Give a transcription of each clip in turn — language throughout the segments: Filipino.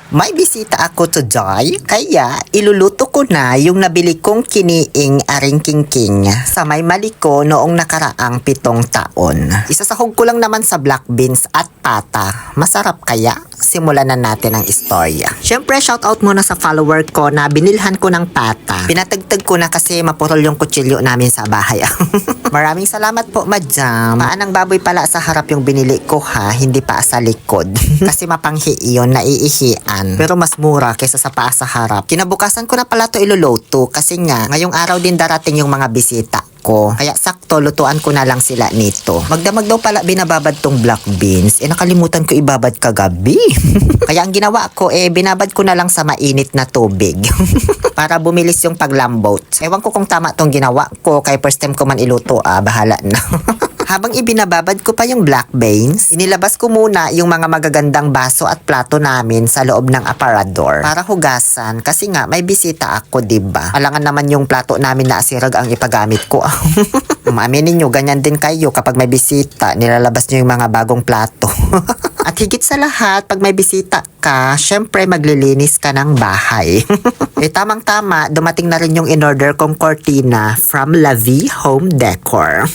May bisita ako today, kaya iluluto ko na yung nabili kong kiniing aring king sa may Maliko noong nakaraang 7 taon. Isasahog ko lang naman sa black beans at pata. Masarap kaya? Simulan na natin ang istorya. Syempre, shoutout muna sa follower ko na binilhan ko ng pata. Pinatagtag ko na kasi mapurol yung kutsilyo namin sa bahay. Maraming salamat po, madam. Paanang baboy pala sa harap yung binili ko ha, hindi pa sa likod. Kasi mapanghi yun, naiihian. Pero mas mura kaysa sa paa sa harap. Kinabukasan ko na pala to iluluto kasi nga ngayong araw din darating yung mga bisita ko. Kaya sakto, lutuan ko na lang sila nito. Magdamag daw pala binababad tong black beans. Nakalimutan ko ibabad kagabi. Kaya ang ginawa ko, binabad ko na lang sa mainit na tubig. Para bumilis yung paglambot. Ewan ko kung tama tong ginawa ko. Kaya first time ko man iluto, bahala na. Habang ibinababad ko pa yung black beans, inilabas ko muna yung mga magagandang baso at plato namin sa loob ng aparador para hugasan kasi nga may bisita ako, diba? Alangan naman yung plato namin na asirag ang ipagamit ko. Maaminin nyo, ganyan din kayo kapag may bisita, nilalabas nyo yung mga bagong plato. At higit sa lahat, pag may bisita ka, syempre maglilinis ka ng bahay. Tamang-tama, dumating na rin yung in-order kong cortina from La Vie Home Decor.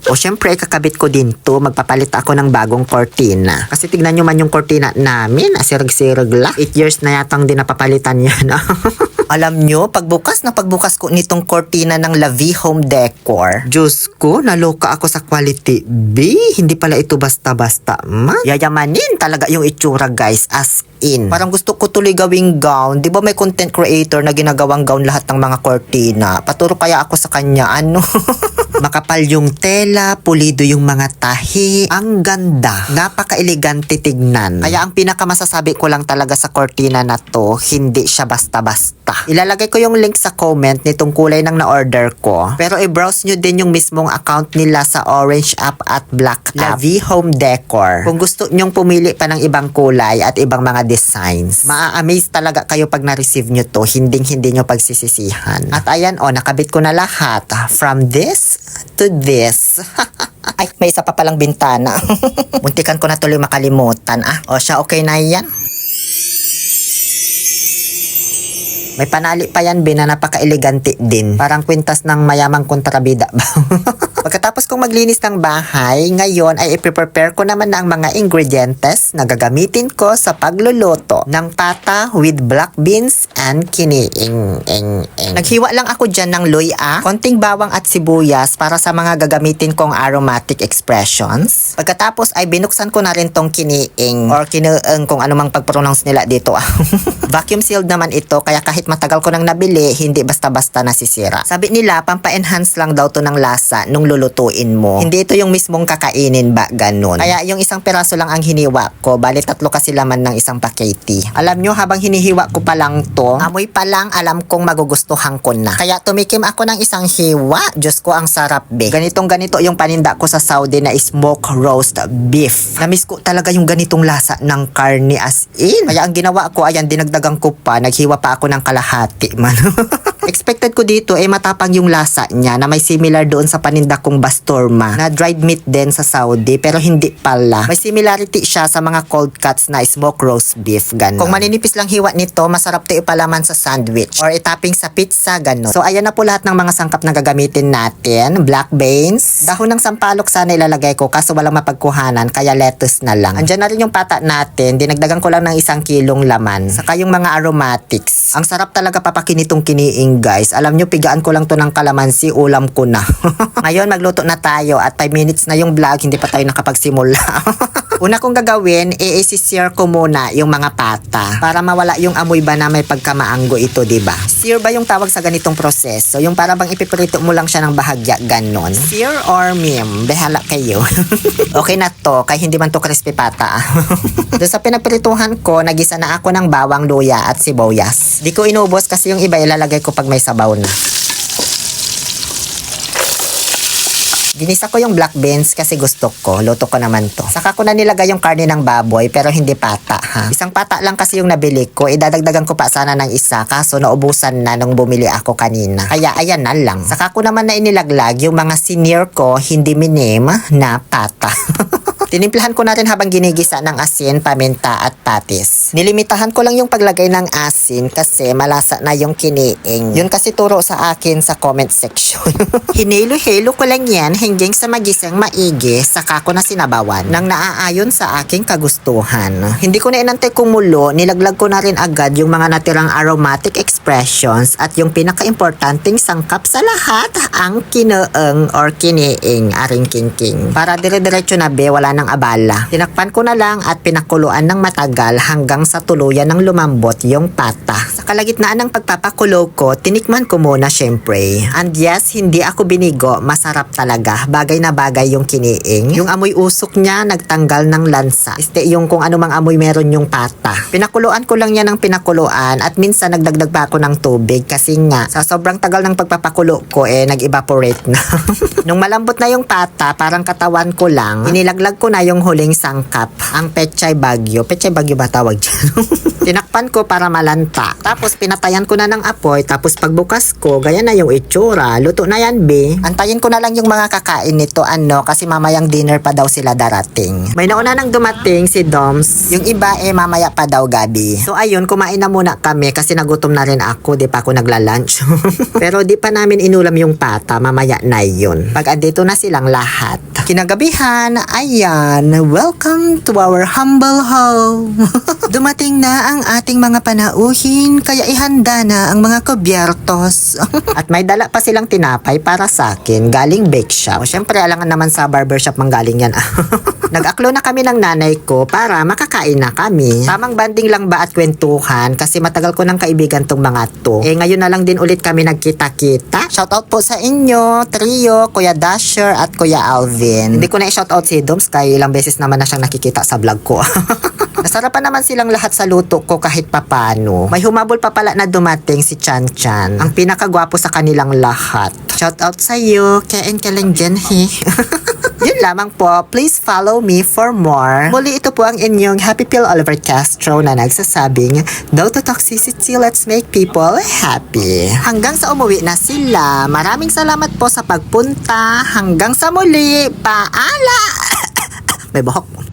O syempre, kakabit ko din to. Magpapalit ako ng bagong cortina. Kasi tignan nyo man yung cortina namin. Asirag-sirag lang. 8 years na yatang din napapalitan yan. Alam nyo, pagbukas ko nitong cortina ng La Vie Home Decor. Diyos ko, naloka ako sa quality. Hindi pala ito basta-basta. Yayamanin talaga yung itsura, guys. As in. Parang gusto ko tuloy gawing gown. Di ba may content creator na ginagawang gown lahat ng mga cortina? Paturo kaya ako sa kanya. Ano? Makapal yung tela, pulido yung mga tahi. Ang ganda. Napaka-elegante tignan. Kaya ang pinakamasasabi ko lang talaga sa cortina na to, hindi siya basta-basta. Ilalagay ko yung link sa comment nitong kulay ng na-order ko. Pero i-browse nyo din yung mismong account nila sa Orange app at Black app. La Vie Home Decor. Kung gusto nyong pumili pa ng ibang kulay at ibang mga designs. Maa-amaze talaga kayo pag na-receive nyo to. Hindi nyo pagsisisihan. At ayan nakabit ko na lahat. From this to this. Ay, may isa pa palang bintana. Muntikan ko na tuloy makalimutan. O siya, okay na yan. May panali pa yan, na napaka-elegante din. Parang kwintas ng mayamang kontrabida ba? Pagkatapos kong maglinis ng bahay, ngayon ay ipiprepare ko naman na ang mga ingredientes na gagamitin ko sa pagluluto ng pata with black beans and kiniing. Naghiwa lang ako dyan ng luya, konting bawang at sibuyas para sa mga gagamitin kong aromatic expressions. Pagkatapos ay binuksan ko na rin tong kiniing or kiniing kung anumang pag-pronounce nila dito. Vacuum sealed naman ito kaya kahit matagal ko nang nabili, hindi basta-basta nasisira. Sabi nila, pampa-enhance lang daw to ng lasa nung lulutuin mo. Hindi ito yung mismong kakainin ba, ganun. Kaya yung isang piraso lang ang hiniwa ko, bali 3 kasi laman ng isang paketi. Alam nyo, habang hinihiwa ko pa lang to, amoy pa lang alam kong magugustuhan ko na. Kaya tumikim ako ng isang hiwa. Diyos ko, ang sarap be. Ganito yung paninda ko sa Saudi na smoke roast beef. Namiss ko talaga yung ganitong lasa ng karne as in. Kaya ang ginawa ko, ayan, dinagdagan ko pa, naghiwa pa ako ng kalahati man. Expected ko dito matapang yung lasa niya na may similar doon sa paninda kong bastorma na dried meat din sa Saudi pero hindi pala. May similarity siya sa mga cold cuts na smoke roast beef, gano'n. Kung maninipis lang hiwa nito, masarap to ipalaman sa sandwich or itapping sa pizza, gano'n. So ayan na po lahat ng mga sangkap na gagamitin natin. Black beans, dahon ng sampalok sana ilalagay ko kaso walang mapagkuhanan kaya lettuce na lang. Andyan na rin yung pata natin, dinagdagan ko lang ng 1 kilong laman. Saka yung mga aromatics. Ang sarap talaga papakinitong kiniing, guys. Alam nyo, pigaan ko lang to ng kalamansi, ulam ko na. Ngayon, magluto na tayo at 5 minutes na yung vlog, hindi pa tayo nakapagsimula. Una kong gagawin, i-sear ko muna yung mga pata para mawala yung amoy ba na may pagkamaanggo ito, diba? Sear ba yung tawag sa ganitong proseso? Yung para bang ipiprito mo lang siya ng bahagya, ganon. Sear or meme? Behala kayo. Okay na to, kaya hindi man to crispy pata. Doon sa pinagprituhan ko, nagisa na ako ng bawang, luya at sibuyas. Di ko inubos kasi yung iba ilalagay ko pag may sabaw na. Ginisa ko yung black beans kasi gusto ko. Luto ko naman to. Saka ko na nilagay yung karne ng baboy pero hindi pata ha. Isang pata lang kasi yung nabili ko. Idadagdagan ko pa sana ng isa kaso naubusan na nung bumili ako kanina. Kaya ayan na lang. Saka ko naman na inilaglag yung mga senior ko hindi miname na pata. Tinimplahan ko na rin habang ginigisa ng asin, paminta at patis. Nilimitahan ko lang yung paglagay ng asin kasi malasa na yung kiniing. Yun kasi turo sa akin sa comment section. Hinilo-hilo ko lang yan hanggang sa magisang maigi, saka ko na sinabawan nang naaayon sa aking kagustuhan. Hindi ko na inantay kumulo, nilaglag ko na rin agad yung mga natirang aromatic expressions at yung pinaka-importanting sangkap sa lahat, ang kinoong or kiniing, aring king. Para dire-diretso na be, wala nang abala. Tinakpan ko na lang at pinakuluan ng matagal hanggang sa tuluyan ng lumambot yung pata. Sa kalagitnaan ng pagpapakulo ko, tinikman ko muna syempre. And yes, hindi ako binigo, masarap talaga. Bagay na bagay yung kiniing. Yung amoy usok niya, nagtanggal ng lansa. Yung kung ano mang amoy meron yung pata. Pinakuluan ko lang yan ng pinakuluan at minsan nagdagdag pa ako ng tubig kasi nga sa sobrang tagal ng pagpapakulo ko nag-evaporate na. Nung malambot na yung pata, parang katawan ko lang, inilaglag ko na yung huling sangkap, ang pechay bagyo. Pechay bagyo ba tawag dyan? Tinakpan ko para malanta. Tapos pinatayan ko na ng apoy, tapos pagbukas ko, gaya na yung itsura. Luto na yan, be. Antayin ko na lang yung mga kakain nito, kasi mamayang dinner pa daw sila darating. May nauna nang dumating si Doms. Yung iba mamaya pa daw gabi. So ayun, kumain na muna kami kasi nagutom na rin ako, di pa ako nagla-lunch. Pero di pa namin inulam yung pata, mamaya na yun. Pag andito na silang lahat. Kinagabihan, ayan, welcome to our humble home. Dumating na ang ating mga panauhin, kaya ihanda na ang mga kubyertos. At may dala pa silang tinapay para sa akin, galing bake shop. O syempre, alangan naman sa barbershop manggaling yan. Nag-aklo na kami ng nanay ko para makakain na kami. Tamang banding lang ba at kwentuhan kasi matagal ko ng kaibigan tong mga to. Ngayon na lang din ulit kami nagkita-kita. Shoutout po sa inyo, Trio, Kuya Dasher at Kuya Alvin. Hindi ko na i-shoutout si Doms kaya ilang beses naman na siyang nakikita sa vlog ko. Nasarapan naman silang lahat sa luto ko kahit papano. May humabol pa pala na dumating si Chan Chan, ang pinakagwapo sa kanilang lahat. Shoutout sa iyo, Kain ka lang dyan, he. Yun lamang po, please follow me for more. Muli ito po ang inyong Happy Pill Oliver Castro na nagsasabing, no to toxicity, let's make people happy. Hanggang sa umuwi na sila, maraming salamat po sa pagpunta. Hanggang sa muli, paala! May buhok.